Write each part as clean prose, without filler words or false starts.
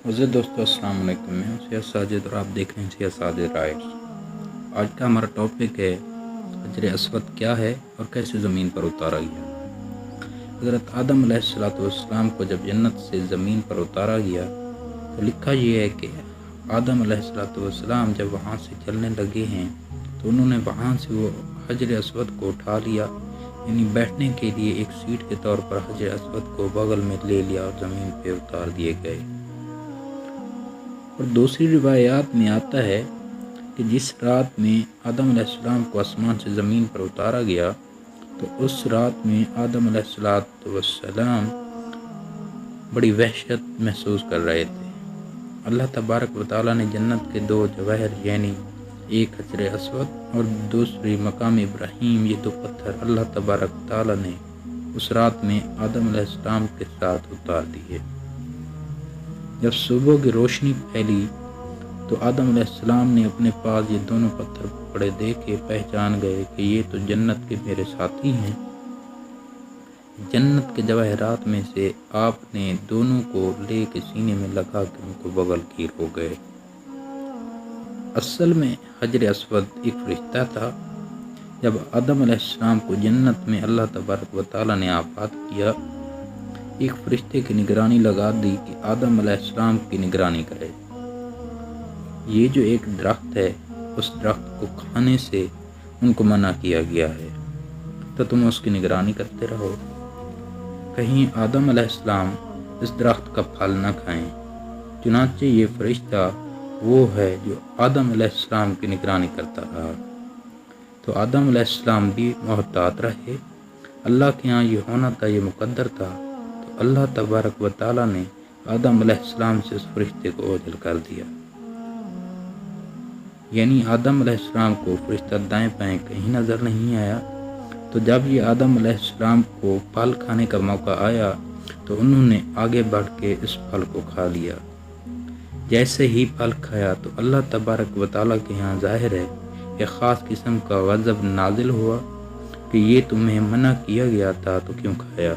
عزیز دوستو السلام علیکم، میں ہوں سید ساجد اور آپ دیکھ رہے ہیں سید ساجد رائٹس۔ آج کا ہمارا ٹاپک ہے حجر اسود کیا ہے اور کیسے زمین پر اتارا گیا۔ حضرت آدم علیہ السلام کو جب جنت سے زمین پر اتارا گیا تو لکھا یہ ہے کہ آدم علیہ السلام جب وہاں سے چلنے لگے ہیں تو انہوں نے وہاں سے وہ حجر اسود کو اٹھا لیا، یعنی بیٹھنے کے لیے ایک سیٹ کے طور پر حجر اسود کو بغل میں لے لیا اور زمین پہ اتار دیے گئے۔ اور دوسری روایات میں آتا ہے کہ جس رات میں آدم علیہ السلام کو آسمان سے زمین پر اتارا گیا تو اس رات میں آدم علیہ السلام بڑی وحشت محسوس کر رہے تھے۔ اللہ تبارک و تعالیٰ نے جنت کے دو جواہر، یعنی ایک حجر اسود اور دوسری مقام ابراہیم، یہ دو پتھر اللہ تبارک و تعالیٰ نے اس رات میں آدم علیہ السلام کے ساتھ اتار دیے۔ جب صبح کی روشنی پھیلی تو آدم علیہ السلام نے اپنے پاس یہ دونوں پتھر پڑے دیکھے، پہچان گئے کہ یہ تو جنت کے میرے ساتھی ہیں۔ جنت کے جواہرات میں سے آپ نے دونوں کو لے کے سینے میں لگا کے ان کو بغل گیر ہو گئے۔ اصل میں حجر اسود ایک فرشتہ تھا۔ جب آدم علیہ السلام کو جنت میں اللہ تبارک و تعالیٰ نے آباد کیا، ایک فرشتے کی نگرانی لگا دی کہ آدم علیہ السلام کی نگرانی کرے۔ یہ جو ایک درخت ہے، اس درخت کو کھانے سے ان کو منع کیا گیا ہے، تو تم اس کی نگرانی کرتے رہو، کہیں آدم علیہ السلام اس درخت کا پھل نہ کھائیں۔ چنانچہ یہ فرشتہ وہ ہے جو آدم علیہ السلام کی نگرانی کرتا رہا، تو آدم علیہ السلام بھی محتاط رہے۔ اللہ کے ہاں یہ ہونا تھا، یہ مقدر تھا، تو اللہ تبارک و تعالیٰ نے آدم علیہ السلام سے اس فرشتے کو اوجھل کر دیا۔ یعنی آدم علیہ السلام کو فرشتہ دائیں بائیں کہیں نظر نہیں آیا۔ تو جب یہ آدم علیہ السلام کو پھل کھانے کا موقع آیا تو انہوں نے آگے بڑھ کے اس پھل کو کھا لیا۔ جیسے ہی پھل کھایا تو اللہ تبارک و تعالیٰ کے ہاں ظاہر ہے ایک خاص قسم کا غضب نازل ہوا کہ یہ تمہیں منع کیا گیا تھا تو کیوں کھایا۔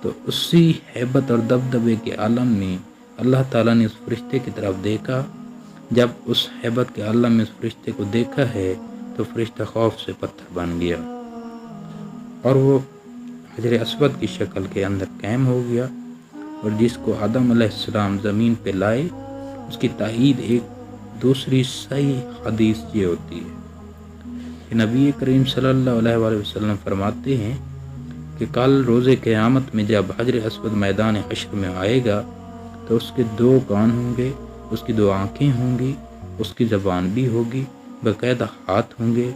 تو اسی ہیبت اور دبدبے کے عالم میں اللہ تعالیٰ نے اس فرشتے کی طرف دیکھا۔ جب اس ہیبت کے عالم میں اس فرشتے کو دیکھا ہے تو فرشتہ خوف سے پتھر بن گیا اور وہ حجر اسود کی شکل کے اندر قائم ہو گیا، اور جس کو آدم علیہ السلام زمین پہ لائے اس کی تائید ایک دوسری صحیح حدیث یہ ہوتی ہے کہ نبی کریم صلی اللہ علیہ وآلہ وسلم فرماتے ہیں کہ کل روز قیامت میں جب حجر اسود میدان حشر میں آئے گا تو اس کے دو کان ہوں گے، اس کی دو آنکھیں ہوں گی، اس کی زبان بھی ہوگی، باقاعدہ ہاتھ ہوں گے،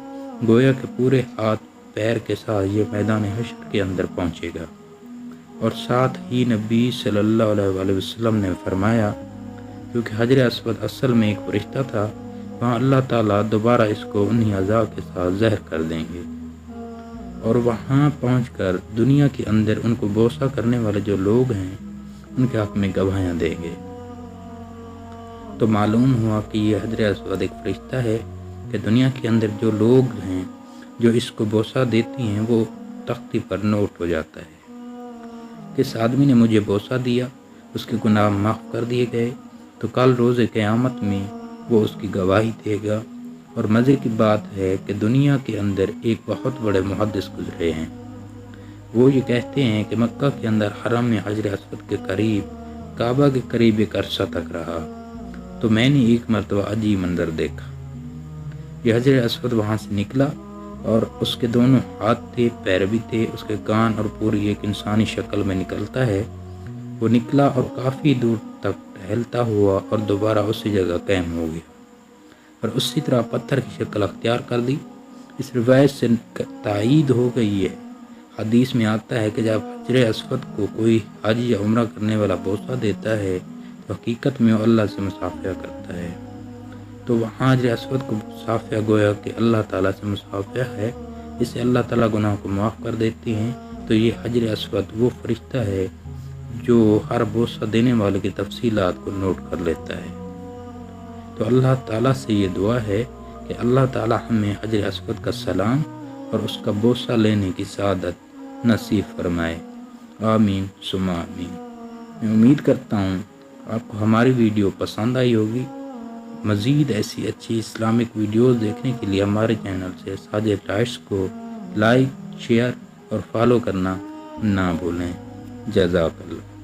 گویا کہ پورے ہاتھ پیر کے ساتھ یہ میدان حشر کے اندر پہنچے گا۔ اور ساتھ ہی نبی صلی اللہ علیہ وآلہ وسلم نے فرمایا کیونکہ حجر اسود اصل میں ایک فرشتہ تھا، وہاں اللہ تعالیٰ دوبارہ اس کو انہی اعضاء کے ساتھ زہر کر دیں گے، اور وہاں پہنچ کر دنیا کے اندر ان کو بوسہ کرنے والے جو لوگ ہیں ان کے حق میں گواہیاں دیں گے۔ تو معلوم ہوا کہ یہ حجر اسود ایک فرشتہ ہے کہ دنیا کے اندر جو لوگ ہیں جو اس کو بوسہ دیتی ہیں وہ تختی پر نوٹ ہو جاتا ہے کہ اس آدمی نے مجھے بوسہ دیا، اس کے گناہ معاف کر دیے گئے، تو کل روز قیامت میں وہ اس کی گواہی دے گا۔ اور مزے کی بات ہے کہ دنیا کے اندر ایک بہت بڑے محدث گزرے ہیں، وہ یہ کہتے ہیں کہ مکہ کے اندر حرم میں حجر اسود کے قریب، کعبہ کے قریب ایک عرصہ تک رہا، تو میں نے ایک مرتبہ عجیب منظر دیکھا۔ یہ حجر اسود وہاں سے نکلا اور اس کے دونوں ہاتھ تھے، پیر بھی تھے، اس کے کان اور پوری ایک انسانی شکل میں نکلتا ہے، وہ نکلا اور کافی دور تک ٹہلتا ہوا اور دوبارہ اسی جگہ قائم ہو گیا اور اسی طرح پتھر کی شکل اختیار کر دی۔ اس روایت سے تائید ہو گئی ہے، حدیث میں آتا ہے کہ جب حجر اسود کو کوئی حج یا عمرہ کرنے والا بوسہ دیتا ہے تو حقیقت میں وہ اللہ سے مصافحہ کرتا ہے، تو وہاں حجر اسود کو مصافحہ گویا کہ اللہ تعالیٰ سے مصافحہ ہے، اسے اللہ تعالیٰ گناہ کو معاف کر دیتے ہیں۔ تو یہ حجر اسود وہ فرشتہ ہے جو ہر بوسہ دینے والے کی تفصیلات کو نوٹ کر لیتا ہے۔ تو اللہ تعالیٰ سے یہ دعا ہے کہ اللہ تعالیٰ ہمیں حجر اسود کا سلام اور اس کا بوسہ لینے کی سعادت نصیب فرمائے، آمین ثم آمین۔ میں امید کرتا ہوں آپ کو ہماری ویڈیو پسند آئی ہوگی۔ مزید ایسی اچھی اسلامک ویڈیوز دیکھنے کے لیے ہمارے چینل سے ساجد رائٹس کو لائک، شیئر اور فالو کرنا نہ بھولیں۔ جزاک اللہ۔